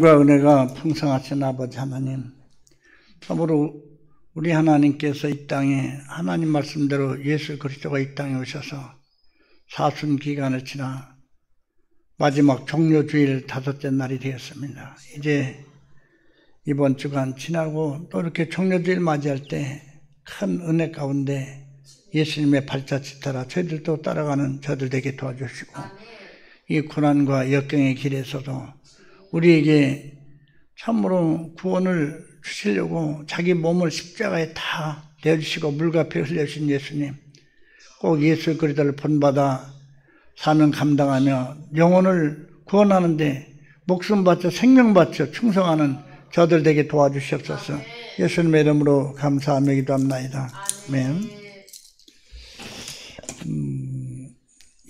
은혜가 풍성하신 아버지 하나님, 참으로 우리 하나님께서 이 땅에 하나님 말씀대로 예수 그리스도가 이 땅에 오셔서 사순 기간을 지나 마지막 종료주일 5째 날이 되었습니다. 이제 이번 주간 지나고 또 이렇게 종료주일 맞이할 때 큰 은혜 가운데 예수님의 발자취 따라 저희들도 따라가는 저들 되게 도와주시고, 이 고난과 역경의 길에서도 우리에게 참으로 구원을 주시려고 자기 몸을 십자가에 다 내어주시고 물과 피 흘려주신 예수님, 꼭 예수 그리스도를 본받아 사명 감당하며 영혼을 구원하는데 목숨 바쳐 생명 바쳐 충성하는 저들 되게 도와주시옵소서. 예수님의 이름으로 감사하며 기도합나이다. 아멘.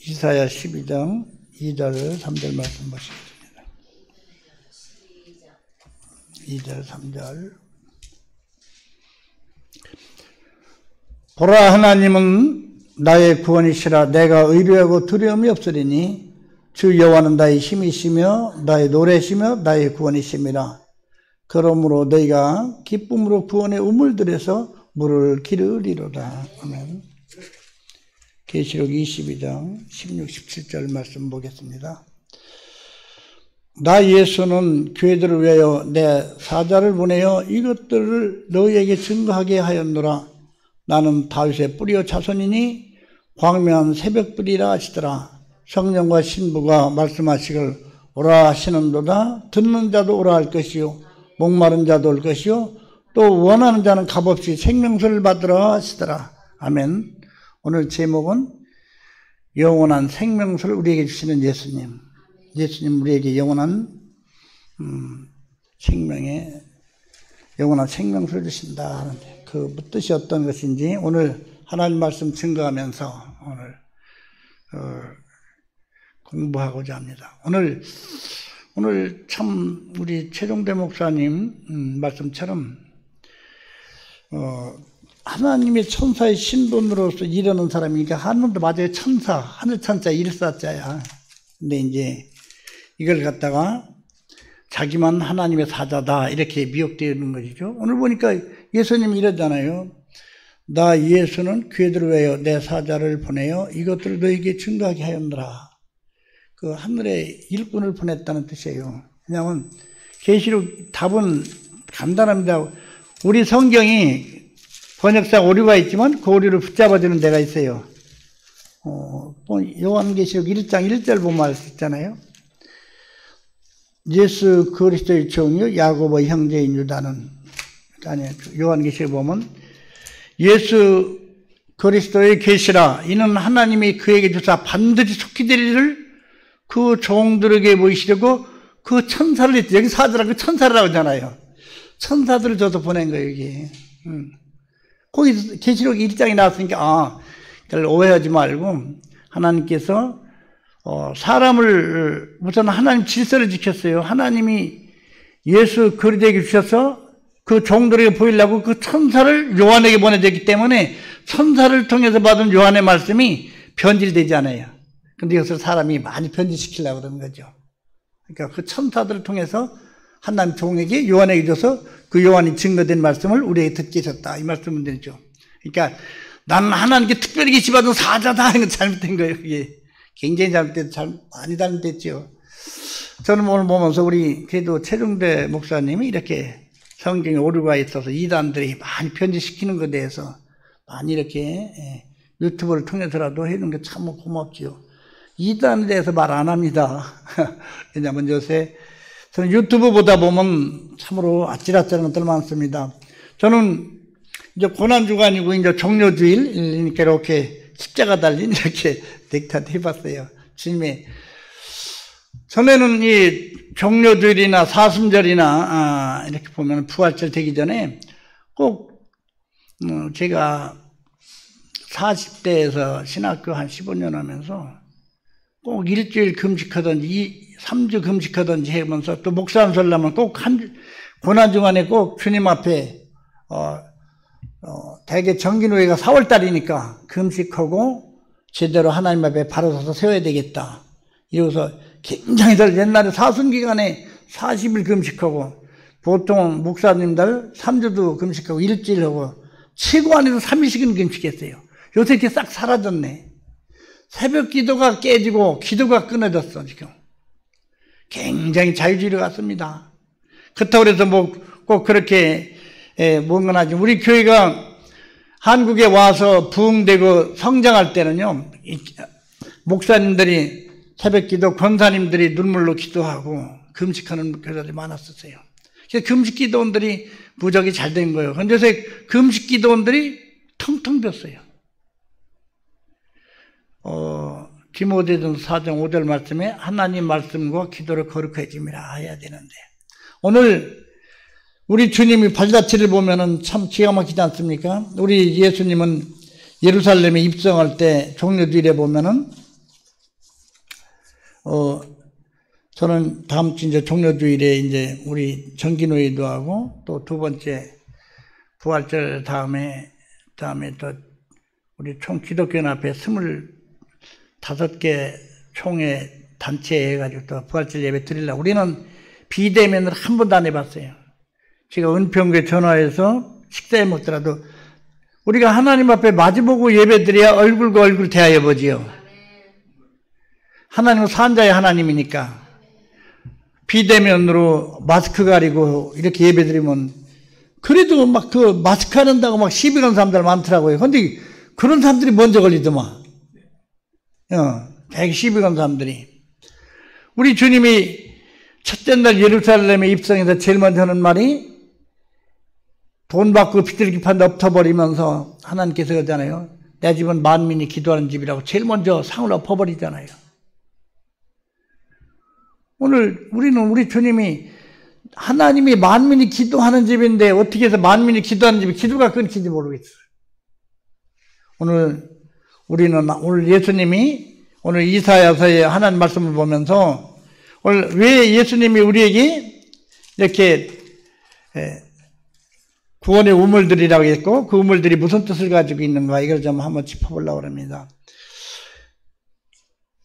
이사야 12장 2절 3절 말씀 보시겠습니다. 2절 3절. 보라, 하나님은 나의 구원이시라. 내가 의뢰하고 두려움이 없으리니 주 여호와는 나의 힘이시며 나의 노래시며 나의 구원이심이라. 그러므로 너희가 기쁨으로 구원의 우물들에서 물을 기르리로다. 아멘. 계시록 22장 16, 17절 말씀 보겠습니다. 나 예수는 교회들을 위하여 내 사자를 보내어 이것들을 너희에게 증거하게 하였노라. 나는 다윗의 뿌리요 자손이니 광명한 새벽불이라 하시더라. 성령과 신부가 말씀하시길 오라 하시는도다. 듣는 자도 오라 할 것이요 목마른 자도 올 것이요 또 원하는 자는 값없이 생명수를 받으라 하시더라. 아멘. 오늘 제목은 영원한 생명수를 우리에게 주시는 예수님. 예수님 우리에게 영원한 영원한 생명수를 주신다 하는데, 그 뜻이 어떤 것인지 오늘 하나님 말씀 증거하면서 공부하고자 합니다. 오늘 참 우리 최종대 목사님 말씀처럼 하나님의 천사의 신분으로서 이르는 사람이니까, 하늘도 맞아요. 천사, 하늘 천사 일사자야. 근데 이제 이걸 갖다가 자기만 하나님의 사자다 이렇게 미혹되어 있는 것이죠. 오늘 보니까 예수님이 이러잖아요. 나 예수는 교회들을 위하여 내 사자를 보내어 이것들을 너에게 증거하게 하였노라. 그 하늘에 일꾼을 보냈다는 뜻이에요. 왜냐하면 계시록 답은 간단합니다. 우리 성경이 번역상 오류가 있지만 그 오류를 붙잡아주는 데가 있어요. 요한계시록 1장 1절 보면 알 수 있잖아요. 예수 그리스도의 종이요 야고보의 형제인 유다는, 아니 요한계시록 보면 예수 그리스도의 계시라. 이는 하나님이 그에게 주사 반드시 속히 되리를 그 종들에게 보이시려고 그 천사를 했지. 여기 사자라 그 천사라고 하잖아요. 천사들을 줘서 보낸 거예요, 여기. 거기 계시록 1장이 나왔으니까, 그걸 오해하지 말고, 하나님께서, 사람을, 우선 하나님 질서를 지켰어요. 하나님이 예수 그리스도에게 주셔서 그 종들에게 보이려고 그 천사를 요한에게 보내줬기 때문에 천사를 통해서 받은 요한의 말씀이 변질되지 않아요. 근데 이것을 사람이 많이 변질시키려고 그러는 거죠. 그러니까 그 천사들을 통해서 하나님 종에게 요한에게 줘서 그 요한이 증거된 말씀을 우리에게 듣게 하셨다. 이 말씀은 되죠. 그러니까 나는 하나님께 특별히 계시받은 사자다 하는 건 잘못된 거예요. 그게 굉장히 잘못됐죠. 많이 잘못됐죠. 저는 오늘 보면서 우리 그래도 최종대 목사님이 이렇게 성경에 오류가 있어서 이단들이 많이 변질시키는 것에 대해서 많이 이렇게 유튜브를 통해서라도 해주는 게 참 고맙지요. 이단에 대해서 말 안 합니다. 왜냐하면 요새 저는 유튜브 보다 보면 참으로 아찔아찔한 것들 많습니다. 저는 이제 고난주간이고 이제 종료주일, 이렇게 십자가 달린 이렇게 넥타이 해봤어요. 주님의, 전에는 이 종료주일이나 사순절이나 이렇게 보면 부활절 되기 전에 꼭 제가 40대에서 신학교 한 15년 하면서 꼭 일주일 금식하든지 3주 금식하든지 하면서 또 목사 안 설라면 꼭 고난주간에 꼭 주님 앞에 대개 정기노예가 4월달이니까 금식하고 제대로 하나님 앞에 바로 서서 세워야 되겠다. 이러고서 굉장히 옛날에 사순기간에 40일 금식하고, 보통 목사님들 3주도 금식하고 일주일하고, 최고 안에도 3일씩은 금식했어요. 요새 이렇게 싹 사라졌네. 새벽 기도가 깨지고 기도가 끊어졌어 지금. 굉장히 자유주의로 갔습니다. 그렇다고 해서 뭐 꼭 그렇게 뭔가 하지. 우리 교회가 한국에 와서 부흥되고 성장할 때는요, 목사님들이 새벽 기도, 권사님들이 눈물로 기도하고 금식하는 교회들이 많았었어요. 그래서 금식 기도원들이 부적이 잘 된 거예요. 그런데 요새 금식 기도원들이 텅텅 빈었어요. 디모데전서 4장 5절 말씀에 하나님 말씀과 기도를 거룩해짐이라 해야 되는데, 오늘 우리 주님이 발자취를 보면은 참 기가 막히지 않습니까? 우리 예수님은 예루살렘에 입성할 때 종려주일에 보면은 저는 다음 주 이제 종려주일에 이제 우리 정기노예도 하고, 또 두 번째 부활절 다음에 또 우리 총 기독교연합회 25개 총회 단체 해가지고 또 부활절 예배 드리려고. 우리는 비대면을 한 번도 안 해봤어요. 제가 은평교에 전화해서 식사해 먹더라도 우리가 하나님 앞에 마주보고 예배 드려야 얼굴과 얼굴 대하여 보지요. 하나님은 산자의 하나님이니까. 비대면으로 마스크 가리고 이렇게 예배 드리면, 그래도 막 그 마스크 한다고 막 시비 거는 사람들 많더라고요. 근데 그런 사람들이 먼저 걸리더만. 되게 시비 거는 사람들이. 우리 주님이 첫째 날 예루살렘에 입성해서 제일 먼저 하는 말이, 돈 받고 비둘기 판다 엎어버리면서 하나님께서 그러잖아요. 내 집은 만민이 기도하는 집이라고 제일 먼저 상을 엎어버리잖아요. 오늘 우리는 우리 주님이 하나님이 만민이 기도하는 집인데 어떻게 해서 만민이 기도하는 집이 기도가 끊긴지 모르겠어요. 오늘 예수님이 오늘 이사야서의 하나님 말씀을 보면서 오늘 왜 예수님이 우리에게 이렇게 구원의 우물들이라고 했고, 그 우물들이 무슨 뜻을 가지고 있는가, 이걸 좀 한번 짚어보려고 합니다.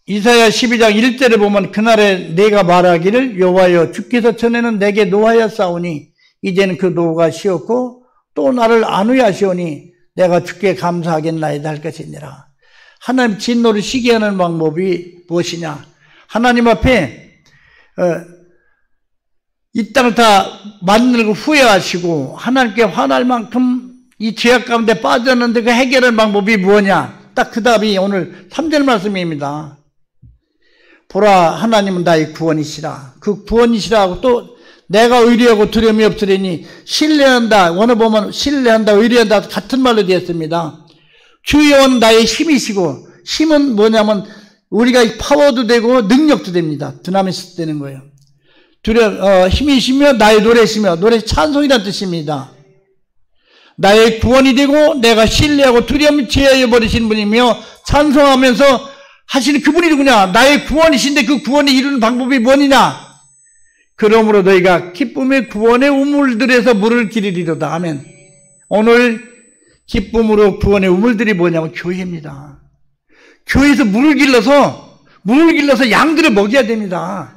이사야 12장 1절에 보면, 그날에 내가 말하기를 여호와여 주께서 전에는 내게 노하였사오니 이제는 그 노가 쉬었고 또 나를 안위하시오니 내가 주께 감사하겠나이다 할 것이니라. 하나님 진노를 쉬게 하는 방법이 무엇이냐? 하나님 앞에 이 땅을 다 만들고 후회하시고 하나님께 화날 만큼 이 죄악 가운데 빠졌는데 그 해결하는 방법이 무엇이냐? 딱 그 답이 오늘 3절 말씀입니다. 보라, 하나님은 나의 구원이시라. 그 구원이시라 하고 또 내가 의리하고 두려움이 없으리니, 신뢰한다, 원어 보면 신뢰한다, 의리한다 같은 말로 되었습니다. 주 여호와는 나의 힘이시고, 힘은 뭐냐면 우리가 파워도 되고 능력도 됩니다. 드나미스 되는 거예요. 힘이시며 나의 노래시며, 노래 찬송이라는 뜻입니다. 나의 구원이 되고 내가 신뢰하고 두려움을 제하여 버리신 분이며 찬송하면서 하시는 그분이 누구냐? 나의 구원이신데 그 구원이 이루는 방법이 뭐냐? 그러므로 너희가 기쁨의 구원의 우물들에서 물을 기르리로다. 아멘. 오늘 기쁨으로 구원의 우물들이 뭐냐면 교회입니다. 교회에서 물을 길러서 양들을 먹여야 됩니다.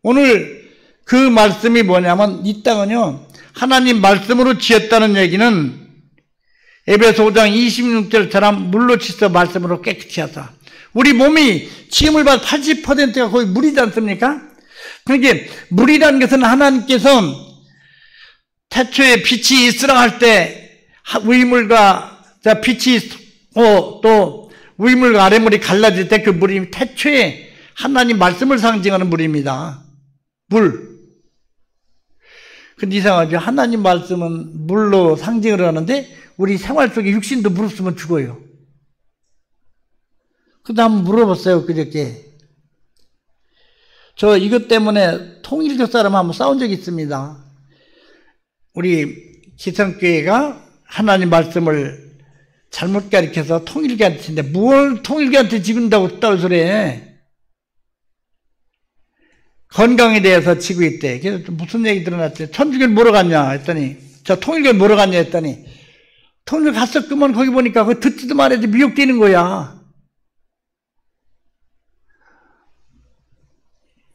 오늘 그 말씀이 뭐냐면, 이 땅은요 하나님 말씀으로 지었다는 얘기는 에베소 5장 26절처럼 물로 씻어 말씀으로 깨끗이 하사. 우리 몸이 지음을 받아 80%가 거의 물이지 않습니까? 그러니까 물이라는 것은 하나님께서 태초에 빛이 있으라 할 때 위물과 빛이 또 위물과 아래물이 갈라질 때 그 물이 태초에 하나님 말씀을 상징하는 물입니다. 물. 근데 이상하죠. 하나님 말씀은 물로 상징을 하는데 우리 생활 속에 육신도 물 없으면 죽어요. 근데 한번 물어봤어요, 그저께. 저 이것 때문에 통일교 사람 한번 싸운 적이 있습니다. 우리 기성교회가 하나님 말씀을 잘못 가르쳐서 통일교한테 친데, 뭘 통일교한테 지근다고 떨소리해. 건강에 대해서 지고 있대. 그래서 무슨 얘기 들어놨지? 천주교를 뭐러 갔냐 했더니, 저 통일교를 뭐러 갔냐 했더니, 통일교 갔었구만. 거기 보니까 그 듣지도 말아야지 미혹되는 거야.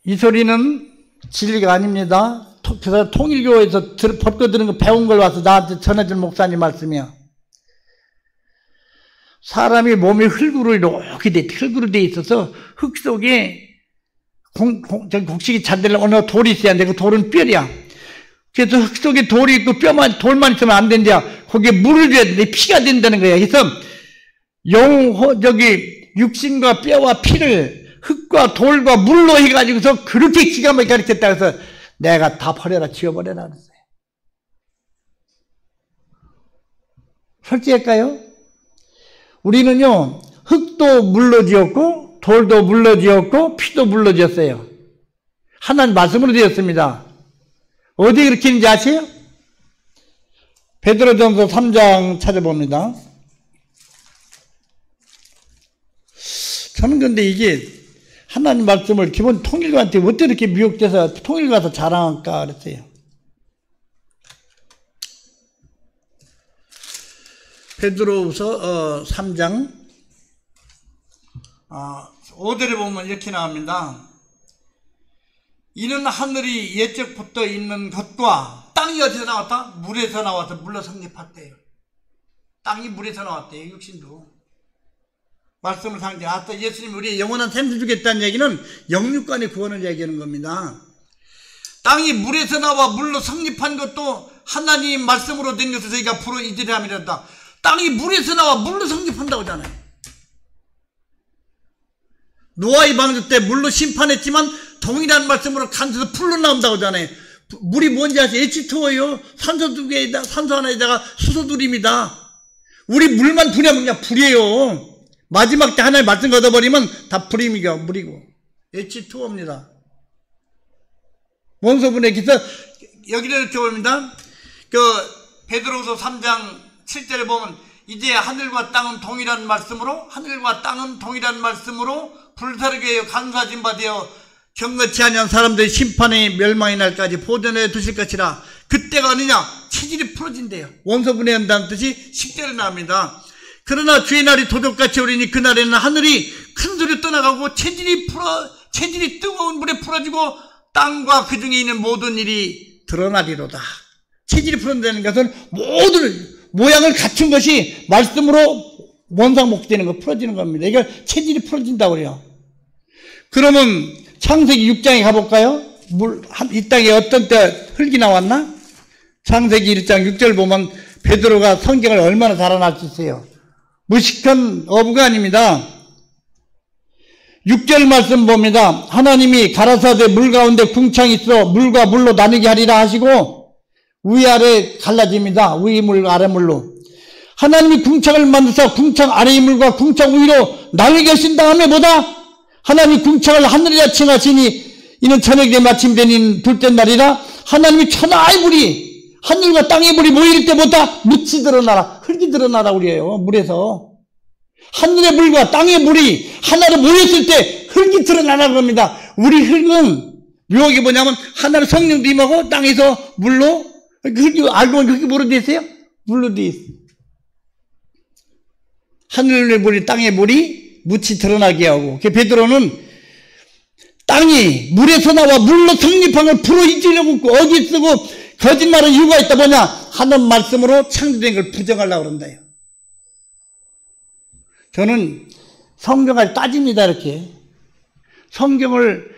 이 소리는 진리가 아닙니다. 그래서 통일교에서 벗고 들은 거 배운 걸 와서 나한테 전해준 목사님 말씀이야. 사람이 몸이 흙으로 이렇게 흙으로 돼 있어서 흙 속에 곡식이 잘 되려면 어느 돌이 있어야 돼. 그 돌은 뼈야. 그래서 흙 속에 돌이 있고 돌만 있으면 안 된다. 거기에 물을 줘야 돼. 피가 된다는 거야. 그래서 육신과 뼈와 피를 흙과 돌과 물로 해가지고서 그렇게 기가 막히게 가르쳤다. 그래서 내가 다 버려라, 지워버려라 그랬어요. 솔직할까요? 우리는요, 흙도 물로 지었고, 돌도 물로 지었고, 피도 물로 지었어요. 하나님 말씀으로 지었습니다. 어디 그렇게 있는지 아세요? 베드로전서 3장 찾아봅니다. 저는 근데 이게 하나님 말씀을 기본 통일교한테 어떻게 이렇게 미혹돼서 통일교 가서 자랑할까 그랬어요. 베드로후서 3장 5절에 보면 이렇게 나옵니다. 이는 하늘이 예적부터 있는 것과 땅이 어디서 나왔다? 물에서 나와서 물로 성립했대요. 땅이 물에서 나왔대요. 육신도. 말씀을 상대. 예수님이 우리 영원한 생수 주겠다는 얘기는 영육간의 구원을 얘기하는 겁니다. 땅이 물에서 나와 물로 성립한 것도 하나님 말씀으로 된 것을 저희가 앞으로 이들이 함이란다. 땅이 물에서 나와 물로 성립한다고 하잖아요. 노아의 방주 때 물로 심판했지만 동일한 말씀으로 간수에서 풀로 나온다고 하잖아요. 물이 뭔지 아세요? H2O요. 산소 두 개에다, 산소 하나에다가 수소 둘입니다. 우리 물만 분야면 그냥 불이에요. 마지막 때 하나의 말씀 걷어버리면 다 불임이고 물이고 H2O입니다. 원소분해 기서 여기를 이렇게 봅니다. 베드로후서 3장 7절에 보면 이제 하늘과 땅은 동일한 말씀으로 불사르게 하여 간사진 바 되어 경건치 아니한 사람들의 심판의 멸망의 날까지 보존해 두실 것이라. 그때가 어느냐? 체질이 풀어진대요. 원소분해한다는 뜻이 10절에 나옵니다. 그러나 주의 날이 도적같이 오리니 그날에는 하늘이 큰 소리로 떠나가고 체질이 뜨거운 물에 풀어지고 땅과 그 중에 있는 모든 일이 드러나리로다. 체질이 풀어진다는 것은 모든 모양을 갖춘 것이 말씀으로 원상복되는 거, 풀어지는 겁니다. 이걸 체질이 풀어진다고 그래요. 그러면 창세기 6장에 가볼까요? 이 땅에 어떤 때 흙이 나왔나? 창세기 1장 6절 보면 베드로가 성경을 얼마나 잘 알았어요. 무식한 어부가 아닙니다. 6절 말씀 봅니다. 하나님이 가라사대 물 가운데 궁창이 있어 물과 물로 나누게 하리라 하시고 위아래 갈라집니다. 위물 아래물로. 하나님이 궁창을 만드사 궁창 아래의 물과 궁창 위로 나누게 하신 다음에 뭐다? 하나님이 궁창을 하늘이라 칭하시니 이는 저녁에 마침되는 둘째 날이라. 하나님이 천하의 물이 하늘과 땅의 물이 모일 때 뭐다? 묻이 드러나라, 흙이 드러나라 그래요. 물에서 하늘의 물과 땅의 물이 하나로 모였을 때 흙이 드러나라는 겁니다. 우리 흙은 묘하게 뭐냐면 하나로 성령도 임하고 땅에서 물로, 흙이 알고 보니 흙이 뭐로 돼 있어요? 물로 돼 있어요. 하늘의 물이 땅의 물이 묻이 드러나게 하고. 베드로는 땅이 물에서 나와 물로 성립한 걸 풀어 잊으려고 어기 쓰고 거짓말은 이유가 있다. 뭐냐? 하는 말씀으로 창조된 걸 부정하려고 그런다요. 저는 성경을 따집니다. 이렇게 성경을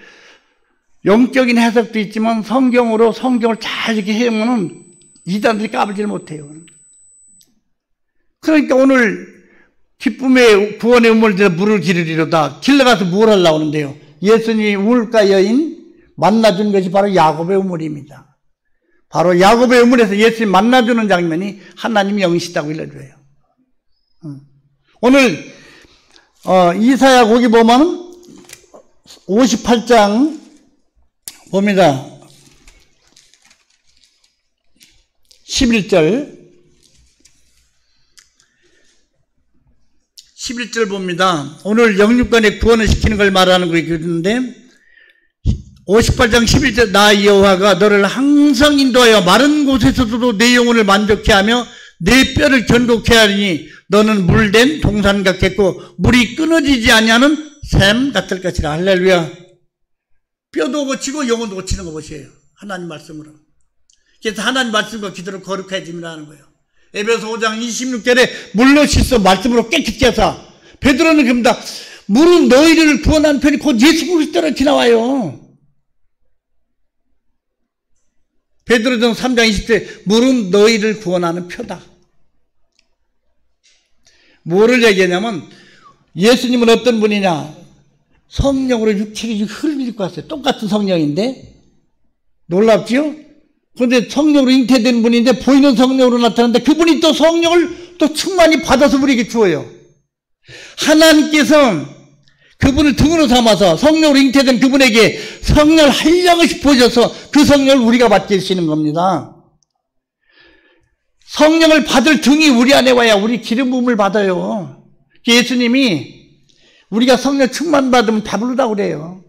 영적인 해석도 있지만 성경으로 성경을 잘 이렇게 해보면 이단들이 까불지를 못해요. 그러니까 오늘 기쁨의 구원의 우물을 들어 물을 기르리로다. 길러가서 뭘 하려고 하는데요? 예수님이 우물가 여인 만나준 것이 바로 야곱의 우물입니다. 바로 야곱의 우물에서 예수님 만나주는 장면이 하나님이 영이시다고 일러줘요. 오늘 이사야 거기 보면 58장 봅니다. 11절 봅니다. 오늘 영육간의 구원을 시키는 걸 말하는 거 있는데 58장 11절 나 여호와가 너를 항상 인도하여 마른 곳에서도 내 영혼을 만족케 하며 내 뼈를 견고케 하리니 너는 물된 동산 같겠고 물이 끊어지지 아니하는 샘 같을 것이라. 할렐루야. 뼈도 고치고 영혼도 고치는 거 보세요. 하나님 말씀으로. 그래서 하나님 말씀과 기도로 거룩해짐이라는 거예요. 에베소 5장 26절에 물로 씻어 말씀으로 깨끗게 하사. 베드로는 그럽니다. 물은 너희를 구원한 편이 곧 예수 그리스도로 지나와요. 베드로전 3장 20절에 물은 너희를 구원하는 표다. 뭐를 얘기하냐면 예수님은 어떤 분이냐? 성령으로 육체를 흘리고 왔어요. 똑같은 성령인데 놀랍지요? 그런데 성령으로 잉태된 분인데 보이는 성령으로 나타나는데 그분이 또 성령을 또 충만히 받아서 우리에게 주어요. 하나님께서 그분을 등으로 삼아서 성령으로 잉태된 그분에게 성령을 한량씩 보여줘서 그 성령을 우리가 받게 하시는 겁니다. 성령을 받을 등이 우리 안에 와야 우리 기름 부음을 받아요. 예수님이 우리가 성령 충만 받으면 배부르다고 그래요.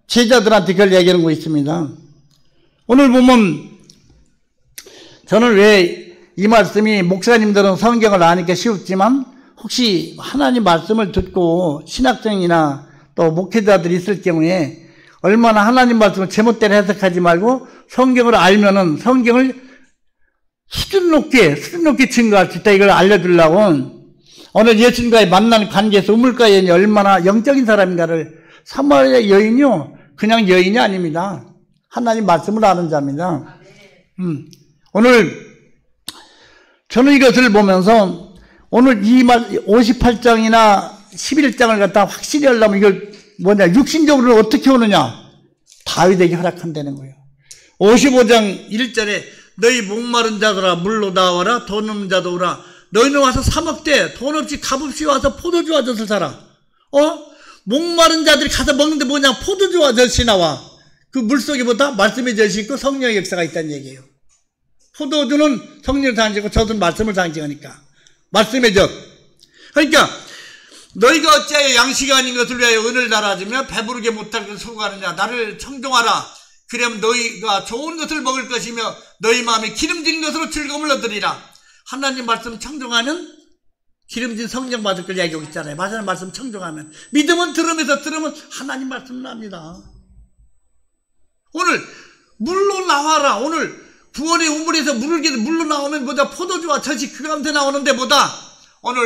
제자들한테 그걸 얘기하는 거 있습니다. 오늘 보면 저는 왜 이 말씀이 목사님들은 성경을 아니까 쉬웠지만 혹시 하나님 말씀을 듣고 신학생이나 또 목회자들이 있을 경우에 얼마나 하나님 말씀을 제멋대로 해석하지 말고 성경을 알면은 성경을 수준 높게 증거할 수 있다. 이걸 알려주려고 오늘 예수님과의 만나는 관계에서 우물가 여인이 얼마나 영적인 사람인가를 사마리아 여인이요. 그냥 여인이 아닙니다. 하나님 말씀을 아는 자입니다. 오늘 저는 이것을 보면서 오늘 이 58장이나 11장을 갖다 확실히 하려면 이걸 뭐냐, 육신적으로 어떻게 오느냐? 다윗에게 허락한다는 거예요. 55장 1절에 너희 목마른 자들아 물로 나와라, 돈 없는 자도 오라. 너희는 와서 사 먹되 돈 없이 값없이 와서 포도주 아젖을 사라. 목마른 자들이 가서 먹는데 뭐냐? 포도주 아젖이 나와. 그 물속에 보다 말씀의 젖이 있고 성령의 역사가 있다는 얘기예요. 포도주는 성령을 상징하고 젖은 말씀을 상징하니까. 말씀의 젖. 그러니까 너희가 어찌하여 양식이 아닌 것을 위하여 은을 달아주며 배부르게 못할 것을 수고하느냐. 나를 청종하라. 그러면 너희가 좋은 것을 먹을 것이며 너희 마음에 기름진 것으로 즐거움을 얻으리라. 하나님 말씀 청종하면 기름진 성령 받을 걸 얘기하고 있잖아요. 하나님 말씀 청종하면. 믿음은 들으면서 들으면 하나님 말씀 납니다. 오늘 물로 나와라. 오늘 구원의 우물에서 물로 나오면 뭐다? 포도주와 젖이 그 가운데 나오는데 뭐다? 오늘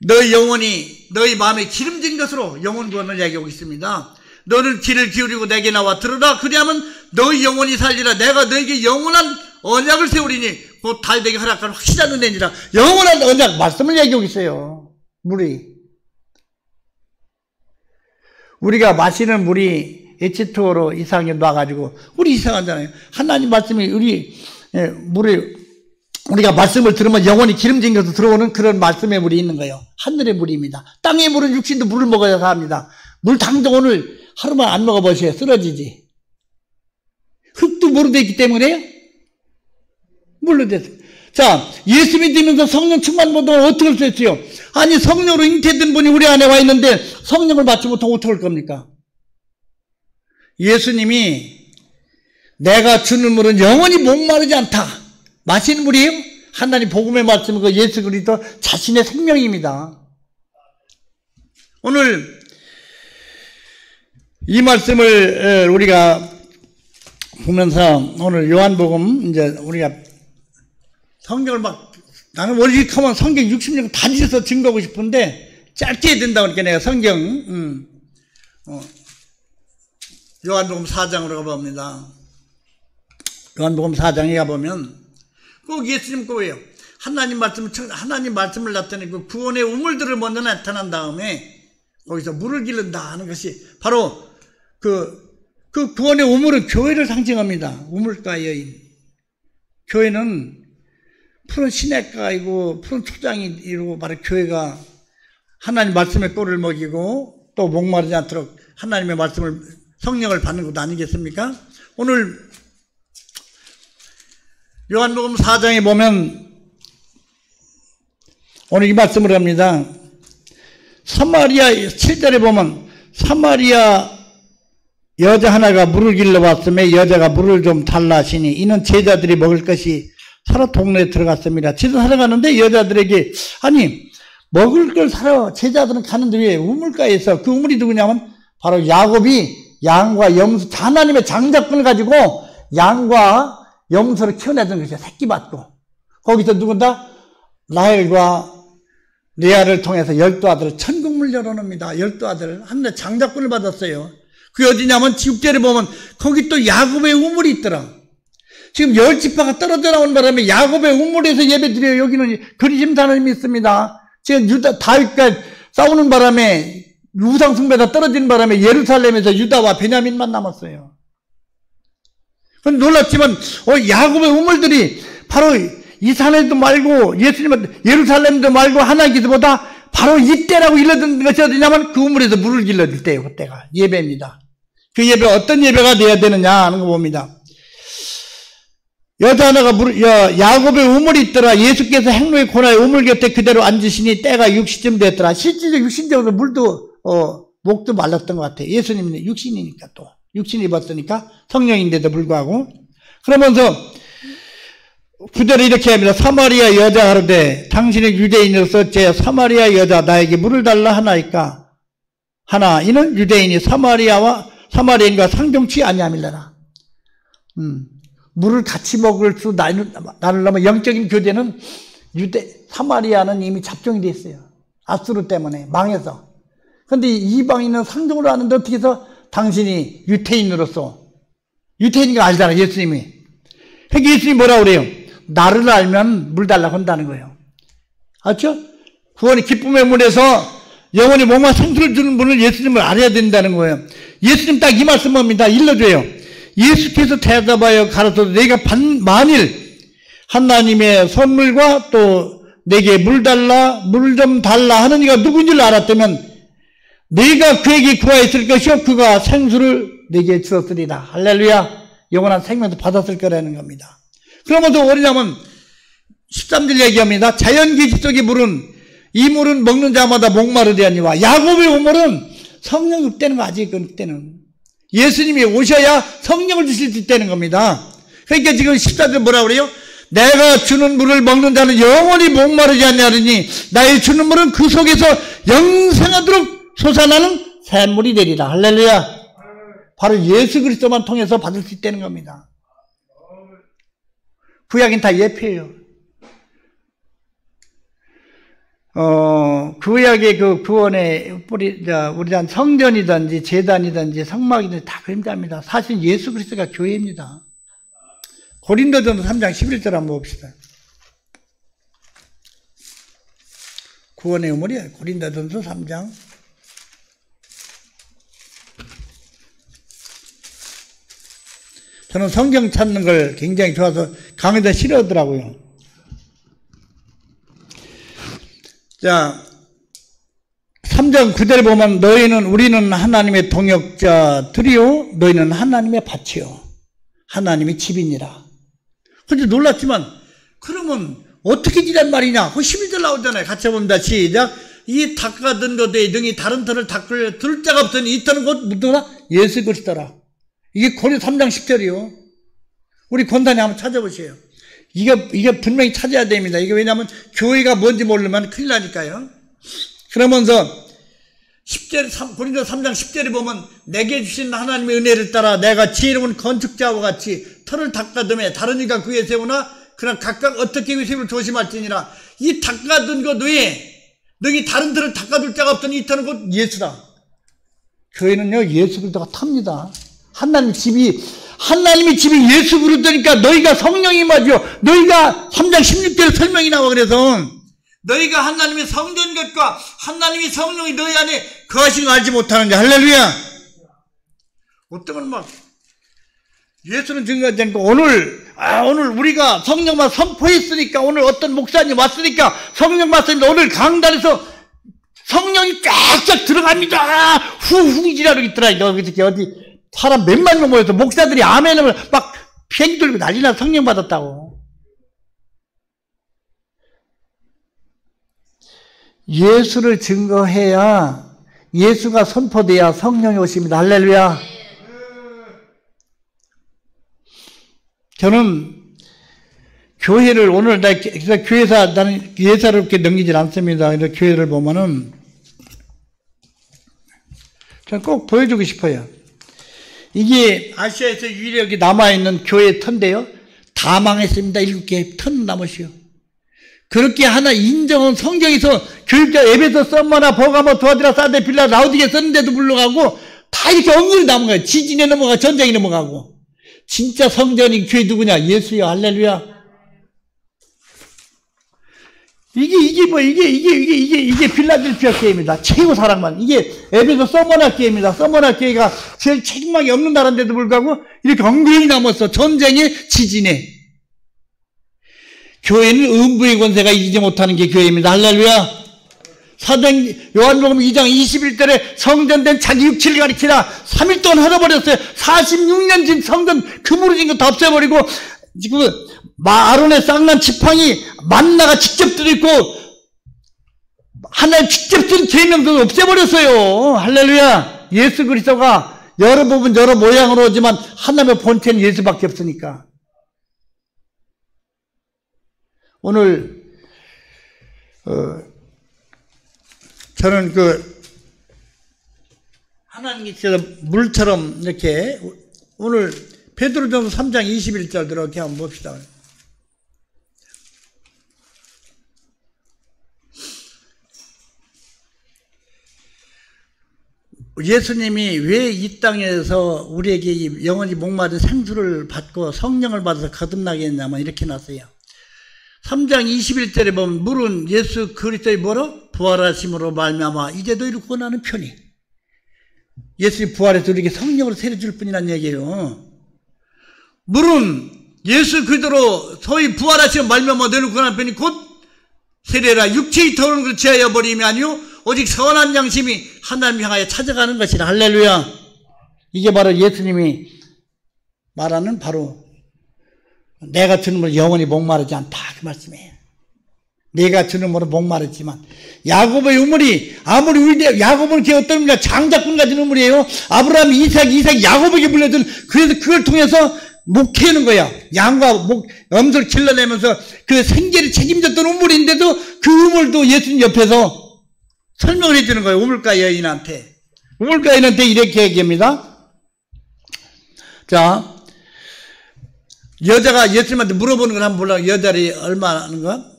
너희 영혼이 너희 마음에 기름진 것으로 영혼 구원을 얘기하고 있습니다. 너를 귀를 기울이고 내게 나와 들으라. 그리하면 너희 영혼이 살리라. 내가 너에게 영원한 언약을 세우리니 곧 달되게 허락한 확실한 은혜니라. 영원한 언약 말씀을 얘기하고 있어요. 물이. 우리가 마시는 물이 H2O로 이상하게 놔가지고 우리 이상하잖아요. 하나님 말씀이 물이 우리가 말씀을 들으면 영원히 기름진 것으로 들어오는 그런 말씀의 물이 있는 거예요. 하늘의 물입니다. 땅의 물은 육신도 물을 먹어야 합니다. 물 당장 오늘 하루만 안 먹어보세요. 쓰러지지. 흙도 물로 되기 때문에 물로 됐어요. 자, 예수 믿으면서 성령 충만 받으면 어떻게 할 수 있어요? 아니, 성령으로 잉태된 분이 우리 안에 와 있는데 성령을 받지 못하고 어떻게 할 겁니까? 예수님이 내가 주는 물은 영원히 목마르지 않다. 마시는 물이에요? 하나님 복음의 말씀은 그 예수 그리스도 자신의 생명입니다. 오늘 이 말씀을 우리가 보면서 오늘 요한복음 이제 우리가 성경을 나는 원래 하면 성경 60년 다 뒤져서 증거하고 싶은데 짧게 해야 된다고 그러니까 내가 성경 요한복음 4장으로 가봅니다. 요한복음 4장에 가보면 꼭 예수님 거예요. 하나님 말씀을 나타내고 구원의 우물들을 먼저 나타난 다음에 거기서 물을 기른다 하는 것이 바로 그 구원의 우물은 교회를 상징합니다. 우물가 여인. 교회는 푸른 시냇가이고 푸른 초장이 이루고 바로 교회가 하나님 말씀의 꼴을 먹이고 또 목마르지 않도록 하나님의 말씀을 성령을 받는 것 아니겠습니까? 오늘 요한복음 4장에 보면 오늘 이 말씀을 합니다. 사마리아 7절에 보면 사마리아 여자 하나가 물을 길러 왔음에 여자가 물을 좀 달라 하시니 이는 제자들이 먹을 것이 사러 동네에 들어갔습니다. 집에 살아가는데 여자들에게 아니 먹을 걸 사러 제자들은 가는데 왜 우물가에서 그 우물이 누구냐면 바로 야곱이 양과 염소, 하나님의 장자권을 가지고 양과 염소를 키워내던 것이죠. 새끼 받고. 거기서 누군가 라헬과 레아를 통해서 12아들을 천국문을 열어놓습니다. 12아들. 하늘의 장자권을 받았어요. 그게 어디냐면 지국계를 보면 거기 또 야곱의 우물이 있더라. 지금 10지파가 떨어져 나오는 바람에 야곱의 우물에서 예배드려요. 여기는 그리심 하나님이 있습니다. 지금 다윗과 싸우는 바람에 우상숭배가 떨어지는 바람에 예루살렘에서 유다와 베냐민만 남았어요. 그건 놀랍지만 야곱의 우물들이 바로 이 산에도 말고 예수님은 예루살렘도 말고 하나님께서보다 바로 이때라고 일러준 것이 어디냐면 그 우물에서 물을 길러줄 때예요. 그때가 예배입니다. 그 예배 어떤 예배가 돼야 되느냐 하는 거 봅니다. 여자 하나가 야곱의 우물이 있더라. 예수께서 행로의 고나의 우물 곁에 그대로 앉으시니 때가 6시쯤 됐더라. 실질적 육신적으로 물도 목도 말랐던 것 같아요. 예수님은 육신이니까 또 육신 입었으니까 성령인데도 불구하고 그러면서 구절을 이렇게 합니다. 사마리아 여자 하르되 당신은 유대인으로서 제 사마리아 여자 나에게 물을 달라 하나이까 하나 이는 유대인이 사마리아인과 상종치 아니함이라라. 물을 같이 먹을 수 나누려면 영적인 교제는 사마리아는 이미 잡종이 됐어요. 아수르 때문에 망해서. 그런데 이방인은 상종으로 하는데 어떻게 해서 당신이 유태인으로서 유태인인 거 알잖아요. 예수님이. 그러니까 예수님이 뭐라고 그래요? 나를 알면 물 달라고 한다는 거예요. 알죠? 구원의 기쁨의 문에서 영원히 몸과 생수를 주는 분을 예수님을 알아야 된다는 거예요. 예수님 딱 이 말씀입니다. 일러줘요. 예수께서 대답하여 가르쳐도 내가 만일 하나님의 선물과 또 내게 물 좀 달라 하는 이가 누군지를 알았다면 내가 그에게 구하였을 것이요 그가 생수를 내게 주었으리라. 할렐루야. 영원한 생명도 받았을 거라는 겁니다. 그러면서 뭐냐면 13절 얘기합니다. 자연계시 속의 물은 이 물은 먹는 자마다 목마르되니와 야곱의 우물은 성령 읍되는 거 아직 그때는 예수님이 오셔야 성령을 주실 수 있다는 겁니다. 그러니까 지금 14절 뭐라고 그래요? 내가 주는 물을 먹는 자는 영원히 목마르지 않냐느니 나의 주는 물은 그 속에서 영생하도록 솟아나는 샘물이 되리라. 할렐루야. 바로 예수 그리스도만 통해서 받을 수 있다는 겁니다. 구약은 다 예표예요. 구약의 그 구원의 뿌리, 우리한 성전이든지 제단이든지 성막이든지 다 그림자입니다. 사실 예수 그리스도가 교회입니다. 고린도전서 3장 11절 한번 봅시다. 구원의 우물이에요. 고린도전서 3장. 저는 성경 찾는 걸 굉장히 좋아서 강의도 싫어하더라고요. 자, 3장 9절 보면 우리는 하나님의 동역자들이요 너희는 하나님의 밭이요 하나님의 집이니라. 근데 놀랐지만 그러면 어떻게 지란 말이냐? 그 12절 나오잖아요. 같이 봅니다. 시작. 이 닦아든 것에 등이 다른 터를 닦을 자가 없으니 이 터는 곧 누구나 예수 그리스도라. 이게 고린도 3장 10절이요. 우리 권단에 한번 찾아보세요. 이게 분명히 찾아야 됩니다. 이게 왜냐하면 교회가 뭔지 모르면 큰일 나니까요. 그러면서 10절, 고린도 3장 10절에 보면 내게 주신 하나님의 은혜를 따라 내가 지혜로운 건축자와 같이 터를 닦아듬에 다른 이가 그에 세우나 그러나 각각 어떻게 위생을 조심할지니라. 이 닦아둔 것 외에 너희 다른 터를 닦아둘 자가 없더니 이 터는 곧 예수다. 교회는요 예수 그리스도가 탑니다. 하나님의 집이 예수 그리스도니까 너희가 성령이 맞죠. 너희가 3장 16절 설명이 나와. 그래서 너희가 하나님의 성전 것과 하나님의 성령이 너희 안에 거하신 거 알지 못하는지. 할렐루야. 어떤 건 막 예수는 증거하지 않고 오늘 우리가 성령만 선포했으니까 오늘 어떤 목사님 왔으니까 성령 맞습니다. 오늘 강단에서 성령이 쫙쫙 들어갑니다. 후후지라고 있더라. 어디 사람 몇만 명 모여서 목사들이 아멘을 막 비행기 돌고 난리나 성령 받았다고. 예수를 증거해야 예수가 선포돼야 성령이 오십니다. 할렐루야. 저는 교회를 오늘 그래서 교회사 나는 예사롭게 넘기질 않습니다. 그래서 교회를 보면은 저는 꼭 보여주고 싶어요. 이게 아시아에서 유일하게 남아있는 교회 터인데요. 다 망했습니다. 7개 턴 남으시오. 그렇게 하나 인정한 성경에서 교육자 에베소, 썸머나 버가모, 두아디라, 사데, 빌라, 라우디게 썼는데도 불구하고 다 이렇게 엉망이 남은 거예요. 지진에 넘어가 전쟁에 넘어가고. 진짜 성전이 교회 누구냐? 예수요. 할렐루야. 이게 빌라델피아 교회입니다. 최고 사랑만. 이게 에베소 서머나 교회입니다. 서머나 교회가 제일 책임망이 없는 나라인데도 불구하고 이렇게 엉망이 남았어. 전쟁에, 지진에. 교회는 음부의 권세가 이기지 못하는 게 교회입니다. 할렐루야. 사도행 요한복음 2장 21절에 성전된 자기 육체를 가리키라 3일 동안 헐어버렸어요. 46년 진 성전 그무러진 거 다 없애버리고 지금 아론의 쌍난 지팡이 만나가 직접 들어있고 하나님 직접 쓴 계명도 없애버렸어요. 할렐루야. 예수 그리스도가 여러 부분 여러 모양으로 오지만 하나님의 본체는 예수밖에 없으니까. 오늘 저는 하나님께서 물처럼 이렇게 오늘 베드로전서 3장 21절 이렇게 한번 봅시다. 예수님이 왜 이 땅에서 우리에게 영원히 목마른 생수를 받고 성령을 받아서 거듭나게 했냐면 이렇게 났어요. 3장 21절에 보면 물은 예수 그리스도의 뭐로? 부활하심으로 말미암아 이제 너희를 구원하는 편이. 예수님 부활해서 우리에게 성령으로 세례줄 뿐이란 얘기예요. 물은 예수 그리스도로 소위 부활하심으로 말미암아 너희를 구원하는 편이 곧 세례라. 육체의 더러운 것을 제하여 버림이 아니요 오직 선한 양심이 하나님 향하여 찾아가는 것이라. 할렐루야. 이게 바로 예수님이 말하는 바로 내가 주님으로 영원히 목마르지 않다 그 말씀이에요. 내가 주님으로 목마르지만 야곱의 우물이 아무리 위대 야곱은 그 어떤 우리가 장자꾼 같은 우물이에요. 아브라함, 이삭 야곱에게 물려준 그래서 그걸 통해서 목회하는 거야. 양과 염소를 길러내면서 그 생계를 책임졌던 우물인데도 그 우물도 예수님 옆에서 설명을 해주는 거예요. 우물가 여인한테. 우물가 여인한테 이렇게 얘기합니다. 자, 여자가 예수님한테 물어보는 걸 한번 보려고. 여자리 얼마 하는가?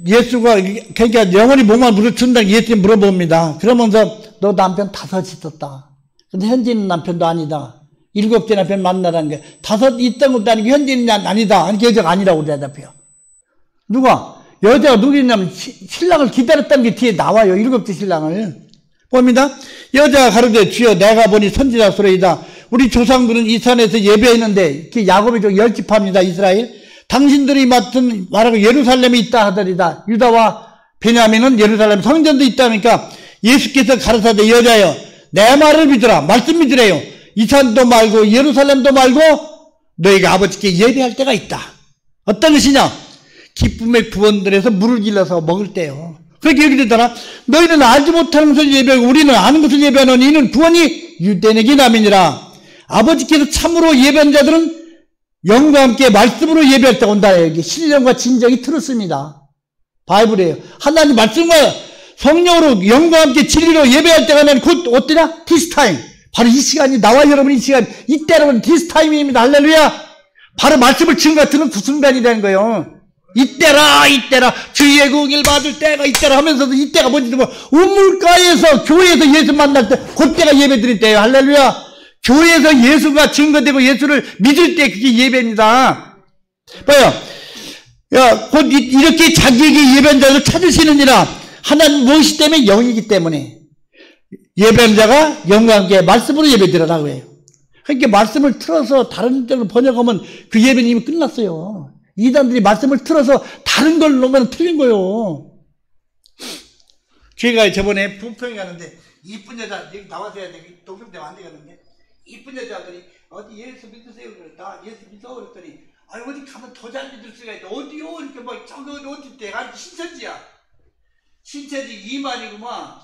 예수가 그러니까 영원히 목만 물어준다고 예수님 물어봅니다. 그러면서 너 남편 5 있었다. 근데 현재 있는 남편도 아니다. 7째 남편 만나라는 게 5 있던 것도 아니고 현재 있는 아니다. 아니 여자가 아니라고 대답해요. 누가? 여자가 누구냐면 신랑을 기다렸다는 게 뒤에 나와요. 7째 신랑을. 봅니다. 여자가 가로되 주여 내가 보니 선지자소리이다. 우리 조상들은 이 산에서 예배했는데 그 야곱의 종 10지파입니다. 이스라엘. 당신들이 맡은 말하고 예루살렘에 있다 하더리다. 유다와 베냐민은 예루살렘 성전도 있다니까 예수께서 가르사대 여자여 내 말을 믿으라. 말씀 믿으래요. 이 산도 말고 예루살렘도 말고 너희가 아버지께 예배할 때가 있다. 어떤 것이냐? 기쁨의 구원들에서 물을 길러서 먹을 때요. 그렇게 얘기 되잖아. 너희는 알지 못하는 것을 예배하고 우리는 아는 것을 예배하노니 이는 구원이 유대인에게 남이니라. 아버지께서 참으로 예배한 자들은 영과 함께 말씀으로 예배할 때 온다. 여기 신령과 진정이 틀었습니다. 바이블이에요. 하나님 말씀과 성령으로 영과 함께 진리로 예배할 때가 난 곧 어때냐? 디스타임. 바로 이 시간이 나와 여러분 이 시간 이때라면 디스타임입니다. 할렐루야. 바로 말씀을 증거 듣는 그 순간이라는 거예요. 이때라 주의 공의를 받을 때가 이때라 하면서도 이때가 뭔지 뭐 우물가에서 교회에서 예수 만날 때 그때가 예배 드릴 때예요. 할렐루야. 교회에서 예수가 증거되고 예수를 믿을 때 그게 예배입니다. 봐요. 야, 곧 이렇게 자기에게 예배한 자를 찾으시느니라. 하나님 무엇이 때문에? 영이기 때문에. 예배한 자가 영과 함께 말씀으로 예배 드리라고 해요. 그러니까 말씀을 틀어서 다른 데로 번역하면 그 예배는 이미 끝났어요. 이단들이 말씀을 틀어서 다른 걸 놓으면 틀린 거예요. 제가 저번에 부평에 가는데 이쁜 여자 여기 나와서 해야 돼. 동성되면 안 되겠는데 이쁜 여자들이 어디 예수 믿으세요? 나 예수 믿어 그랬더니 아니 어디 가면 더 잘 믿을 수가 있다. 어디요? 이렇게 막 저기 어디 때 아니 신천지야. 신천지 이만이구만.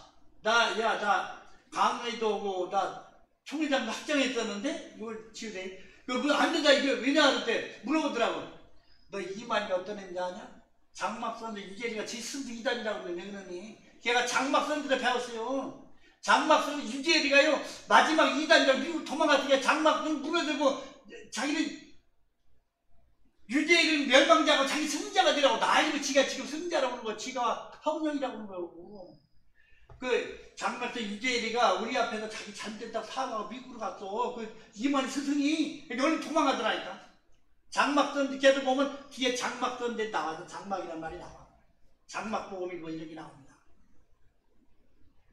나 강의도 오고 나 총회장도 확정했었는데 이걸 지우대. 그 앉아자 이거 왜냐 할 때 물어보더라고. 너 이만희가 어떤 애인지 아냐? 장막 선생님 유재리가 제 스승 이단이라고 그래. 그러니 걔가 장막 선생님들 배웠어요. 장막 선생님 유재리가요 마지막 이단이라고 미국 도망갔으니까 장막 선생님 물어들고 자기는 유재리는 멸망자고 자기 승자가 되라고 나이고 지가 지금 승자라고 하는 거 지가 성령이라고 하는 거고. 그 장막 때 유재리가 우리 앞에서 자기 잘못됐다고 사과하고 미국으로 갔어. 그 이만희 스승이 얼른 도망가더라니까. 장막선 걔도 보면 뒤에 장막선데 나와서 장막이란 말이 나와. 장막보험이 뭐 이런 게 나옵니다.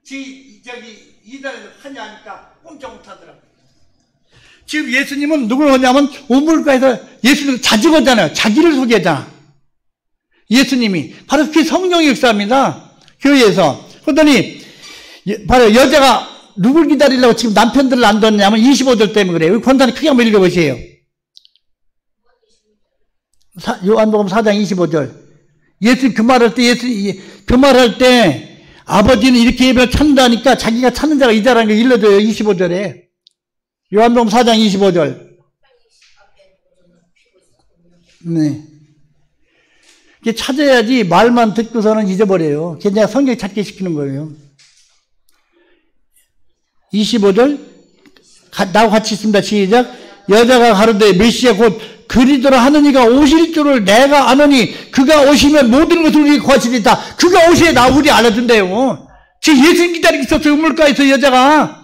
저기 이단에서 하냐 하니까 꼼짝 못하더라고요. 지금 예수님은 누굴 하냐면 우물가에서 예수님 자직하잖아요. 자기를 소개하잖아. 예수님이 바로 그게 성령의 역사입니다. 교회에서. 그러더니 바로 여자가 누굴 기다리려고 지금 남편들을 안 뒀냐면 25절 때문에 그래요. 권사님 크게 한번 읽어보세요. 요한복음 4장 25절. 예수 그 말할 때 아버지는 이렇게 예배를 찾는다니까 자기가 찾는 자가 이자라는 걸 일러줘요. 25절에. 요한복음 4장 25절. 네. 이게 찾아야지 말만 듣고서는 잊어버려요. 그냥 성경 찾게 시키는 거예요. 25절. 나하고 같이 있습니다. 시작. 여자가 가로되 메시아 곧 그리스도라 하느니가 오실 줄을 내가 아노니 그가 오시면 모든 것을 우리에게 구하시리다. 그가 오셔야 나 우리 알아준대요. 지금 예수님 기다리고 있었어요. 우물가에서 여자가.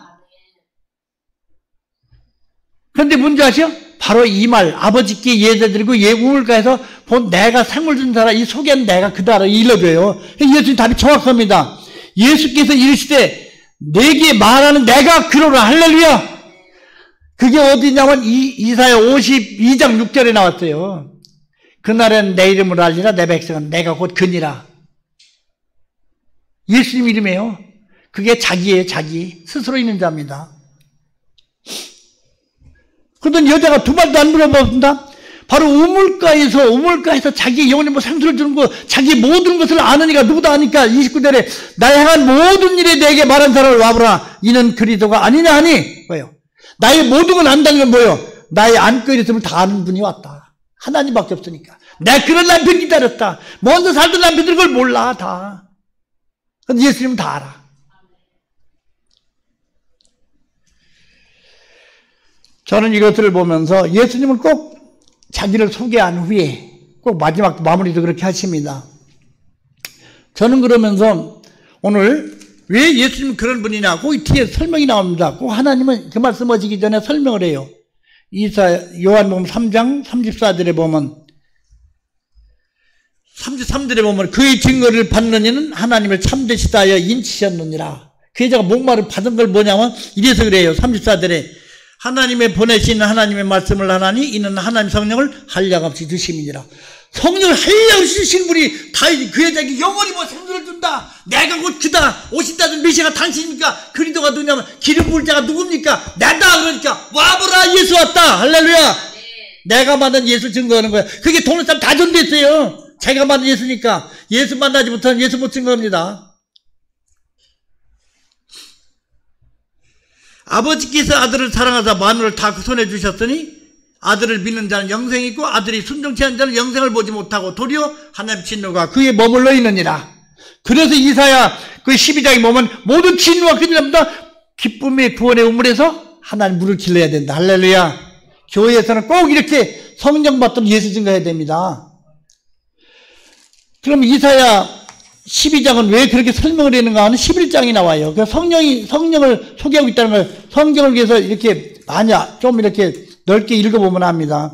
그런데 뭔지 아시죠? 바로 이 말 아버지께 예배드리고 우물가에서 본 내가 생물 준 사람 이 속에는 내가 그다라 일러줘요. 예수님 답이 정확합니다. 예수께서 이르시되 내게 말하는 내가 그러라. 할렐루야. 그게 어디냐면 이사야 52장 6절에 나왔어요. 그날은 내 이름을 알리라. 내 백성은 내가 곧 그니라. 예수님 이름이에요. 그게 자기예요. 자기 스스로 있는 자입니다. 그러던 여자가 두 말도 안 물어봅니다. 바로 우물가에서 자기 영혼에 뭐 상처를 주는 거 자기 모든 것을 아느니가 누구도 아니까 29절에 나의 행한 모든 일에 내게 말한 사람을 와보라. 이는 그리스도가 아니냐 하니 뭐예요? 나의 모든 걸 안다는 건 뭐예요? 나의 안고 있음을 다 아는 분이 왔다. 하나님밖에 없으니까. 내가 그런 남편 기다렸다. 먼저 살던 남편들 그걸 몰라 다. 근데 예수님은 다 알아. 저는 이것들을 보면서 예수님은 꼭 자기를 소개한 후에 꼭 마지막 마무리도 그렇게 하십니다. 저는 그러면서 오늘 왜 예수님은 그런 분이냐 그 뒤에 설명이 나옵니다. 그 하나님은 그 말씀 하시기 전에 설명을 해요. 요한복음 3장 34절에 보면 33절에 보면 그의 증거를 받는 이는 하나님을 참되시다 하여 인치셨느니라. 그 여자가 목마를 받은 걸 뭐냐면 이래서 그래요. 34절에 하나님의 보내신 하나님의 말씀을 하나니 이는 하나님 성령을 한량없이 주심이니라. 성령을 한량없이 주신 분이 다 그 여자에게 영원히 뭐 생명을 준다. 내가 곧 그다. 오신다는 메시아가 당신입니까? 그리스도가 누구냐면 기름 부을 자가 누굽니까? 나다. 그러니까 와보라. 예수 왔다. 할렐루야. 내가 만난 예수 증거하는 거야. 그게 동네 사람 다 전도했어요. 자기가 만난 예수니까. 예수 만나지 못하는 예수 못 증거합니다. 아버지께서 아들을 사랑하사 만물을 다 그 손에 주셨으니 아들을 믿는 자는 영생이 있고 아들이 순종치 않은 자는 영생을 보지 못하고 도리어 하나님 진노가 그에 머물러 있느니라. 그래서 이사야 그 12장에 보면 모든 진노가 그들입니다. 기쁨의 구원의 우물에서 하나님 물을 길러야 된다. 할렐루야. 교회에서는 꼭 이렇게 성령 받도록 예수 증거해야 됩니다. 그럼 이사야 12장은 왜 그렇게 설명을 했는가 하는 11장이 나와요. 그 성령을 소개하고 있다는 걸 성경을 위해서 이렇게 좀 이렇게 넓게 읽어보면 합니다.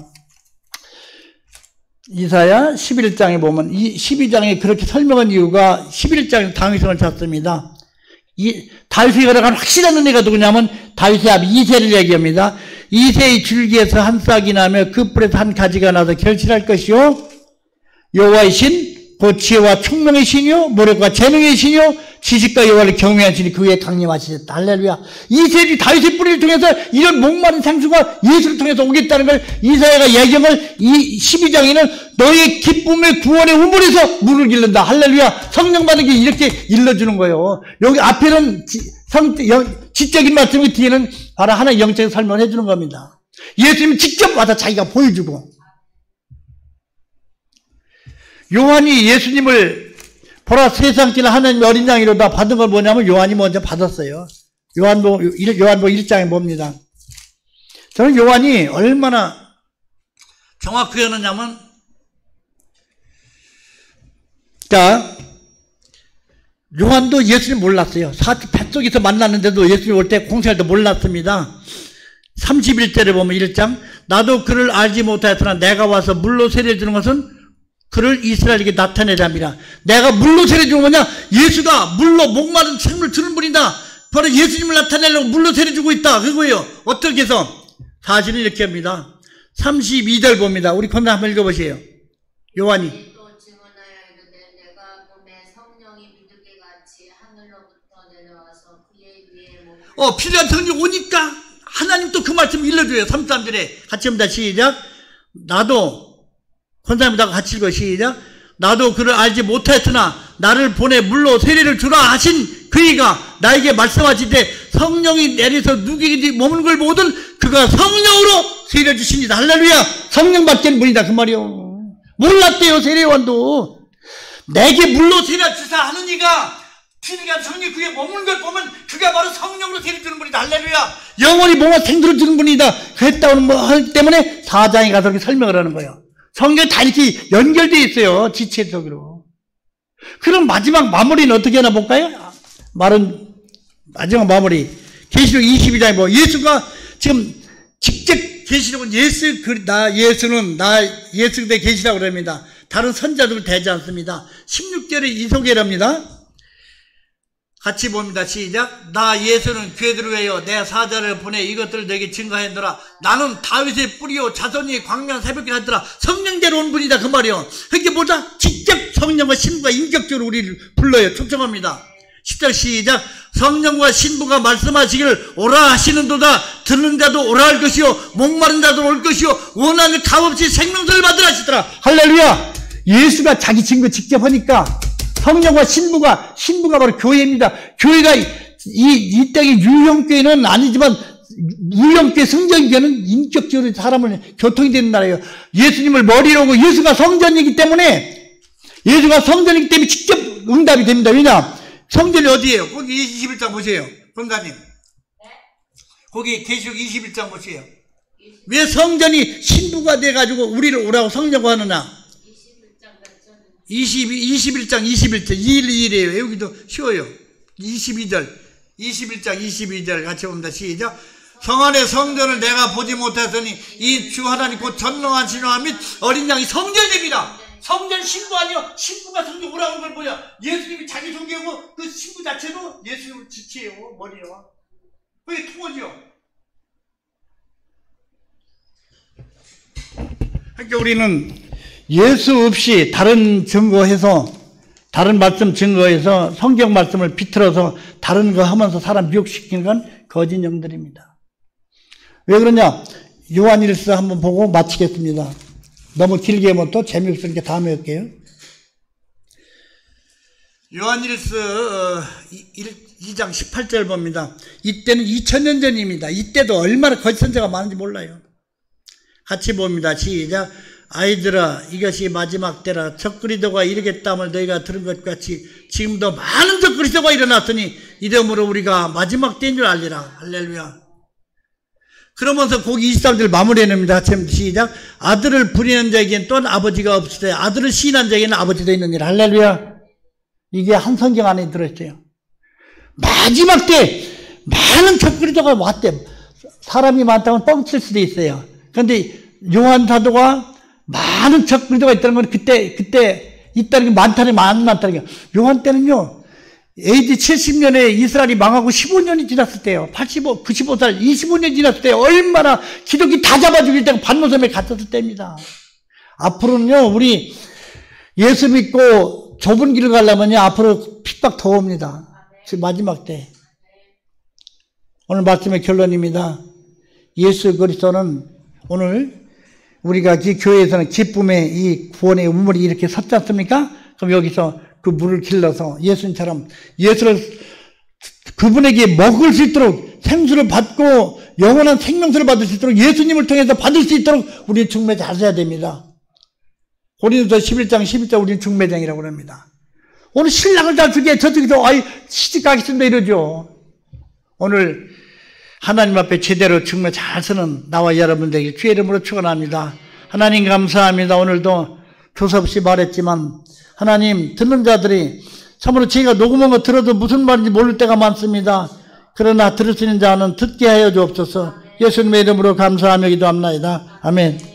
이사야 11장에 보면 이 12장에 그렇게 설명한 이유가 11장에 당위성을 찾습니다. 다윗이 걸어간 확실한 은혜가 누구냐면 다윗의 아비 이새를 얘기합니다. 이새의 줄기에서 한 싹이 나며 그 뿔에서 한 가지가 나서 결실할 것이요 여호와의 신 그 지혜와 총명의 신이요 모략과 재능의 신이요 지식과 여호와를 경외한 신이 그 위에 강림하시겠다. 할렐루야. 이세리 다윗의 뿌리를 통해서 이런 목마른 생수가 예수를 통해서 오겠다는 걸 이사야가 예경을 12장에는 너의 기쁨의 구원의 우물에서 물을 길른다. 할렐루야. 성령 받은 게 이렇게 일러주는 거예요. 여기 앞에는 지적인 말씀이 뒤에는 바로 하나의 영적인 설명을 해주는 겁니다. 예수님이 직접 와서 자기가 보여주고, 요한이 예수님을 보라 세상길 하나님의 어린 양이로다 받은 걸 뭐냐면 요한이 먼저 받았어요. 요한복 1장에 봅니다. 저는 요한이 얼마나 정확하게 하느냐면, 자, 요한도 예수님 몰랐어요. 뱃속에서 만났는데도 예수님 올 때 공생할 때 몰랐습니다. 31절에 보면 1장, 나도 그를 알지 못하였으나 내가 와서 물로 세례 주는 것은 그를 이스라엘에게 나타내려 함이라. 내가 물로 세례 주는 거냐? 예수가 물로 목마른 생물 주는 분이다. 바로 예수님을 나타내려고 물로 세례 주고 있다. 그거예요. 어떻게 해서? 사실은 이렇게 합니다. 32절 봅니다. 우리 건너 한번 읽어보세요. 요한이. 필요한 성령이 오니까 하나님 또 그 말씀 일러줘요. 33절에 같이 봅니다. 시작. 나도 권사님과 같이 읽어. 시작. 나도 그를 알지 못하였으나 나를 보내 물로 세례를 주라 하신 그이가 나에게 말씀하시되 성령이 내려서 누구에게 머무는 걸 보거든 그가 성령으로 세례 주십니다. 할렐루야. 성령 받는 분이다 그 말이요. 몰랐대요. 세례요한도. 내게 물로 세례 주사 하는 이가 필요한 성령이 그에 머무는 걸 보면 그가 바로 성령으로 세례 주는 분이다. 할렐루야. 영원히 뭔가 생들어 주는 분이다. 그랬다고 뭐 하기 때문에 4장에 가서 이렇게 설명을 하는 거예요. 성경이 다 이렇게 연결되어 있어요. 지체적으로. 그럼 마지막 마무리는 어떻게 하나 볼까요? 마지막 마무리. 계시록 22장에 뭐 예수가 지금 직접 계시록은 예수는 내 계시라고 그럽니다. 다른 선자들을 대지 않습니다. 16절에 이 소개를 합니다. 같이 봅니다. 시작. 나 예수는 교회들을 위하여 내 사자를 보내 이것들을 내게 증거하였노라. 나는 다윗의 뿌리요 자손이 광명한 새벽에 하더라. 성령대로 온 분이다 그 말이요. 그게 뭐다? 직접 성령과 신부가 인격적으로 우리를 불러요. 초청합니다. 10절 시작. 성령과 신부가 말씀하시기를 오라 하시는도다. 듣는 자도 오라 할 것이요 목마른 자도 올 것이요 원하는 값없이 생명수를 받으라 하시더라. 할렐루야. 예수가 자기 증거 직접 하니까 성령과 신부가 바로 교회입니다. 교회가 이 땅의 유형교회는 아니지만 유형교회 성전교회는 인격적으로 사람을 교통이 되는 나라예요. 예수님을 머리로 오고 예수가 성전이기 때문에 직접 응답이 됩니다. 왜냐? 성전이 어디예요? 거기 21장 보세요. 권사님. 거기 계시록 21장 보세요. 왜 성전이 신부가 돼가지고 우리를 오라고 성령과 하느냐? 21장 21절 2:1이에요. 여기도 쉬워요. 21장 22절 같이 봅니다. 시작. 성 안의 성전을 내가 보지 못했으니 이 주 하나님 곧 전능한 신화 및 어린 양이 성전입니다. 성전 신부 아니요. 신부가 성전 오라는 걸 뭐냐? 예수님이 자기 존경하고 그 신부 자체도 예수님을 지체해요. 머리요. 그게 통하죠. 그러니까 우리는 예수 없이 다른 말씀 증거해서 성경 말씀을 비틀어서 다른 거 하면서 사람 미혹시키는 건 거짓 영들입니다. 왜 그러냐? 요한일서 한번 보고 마치겠습니다. 너무 길게 하면 또 재미없으니까 다음에 할게요. 요한일서 2장 18절 봅니다. 이때는 2000년 전입니다. 이때도 얼마나 거짓 선자가 많은지 몰라요. 같이 봅니다. 시작. 아이들아 이것이 마지막 때라. 적그리스도가 이르겠다함을 너희가 들은 것 같이 지금도 많은 적그리스도가 일어났으니 이러므로 우리가 마지막 때인 줄 알리라. 할렐루야. 그러면서 거기 23절 마무리해냅니다. 시작. 아들을 부리는 자에게는 또한 아버지가 없으되 아들을 시인한 자에게는 아버지도 있느니라. 할렐루야. 이게 한 성경 안에 들어있어요. 마지막 때 많은 적그리스도가 왔대. 사람이 많다면 뻥칠 수도 있어요. 그런데 요한 사도가 많은 적그리스도가 있다는 건 그때 있다는 게 많다는 게 많다는 게. 요한 때는요, AD 70년에 이스라엘이 망하고 15년이 지났을 때요. 95살, 25년이 지났을 때 얼마나 기독이 다 잡아주길 때가 반모섬에 갔었을 때입니다. 앞으로는요, 우리 예수 믿고 좁은 길을 가려면요, 앞으로 핍박 더 옵니다. 지금 마지막 때. 오늘 말씀의 결론입니다. 예수 그리스도는 오늘 우리가 이 교회에서는 기쁨의 이 구원의 우물이 이렇게 섰지 않습니까? 그럼 여기서 그 물을 길러서 예수님처럼 예수를 그분에게 먹을 수 있도록 생수를 받고 영원한 생명수를 받을 수 있도록 예수님을 통해서 받을 수 있도록 우리는 중매 잘 해야 됩니다. 고린도서 11장 12절 우리는 중매장이라고 합니다. 오늘 신랑을 다 주게 저쪽에서 시집 가겠습니다 이러죠. 오늘 하나님 앞에 제대로 중매 잘 서는 나와 여러분들에게 주의 이름으로 축원합니다. 하나님 감사합니다. 오늘도 두서없이 말했지만 하나님 듣는 자들이 참으로 제가 녹음한 거 들어도 무슨 말인지 모를 때가 많습니다. 그러나 들을 수 있는 자는 듣게 하여 주옵소서. 예수님의 이름으로 감사하며 기도합나이다. 아멘.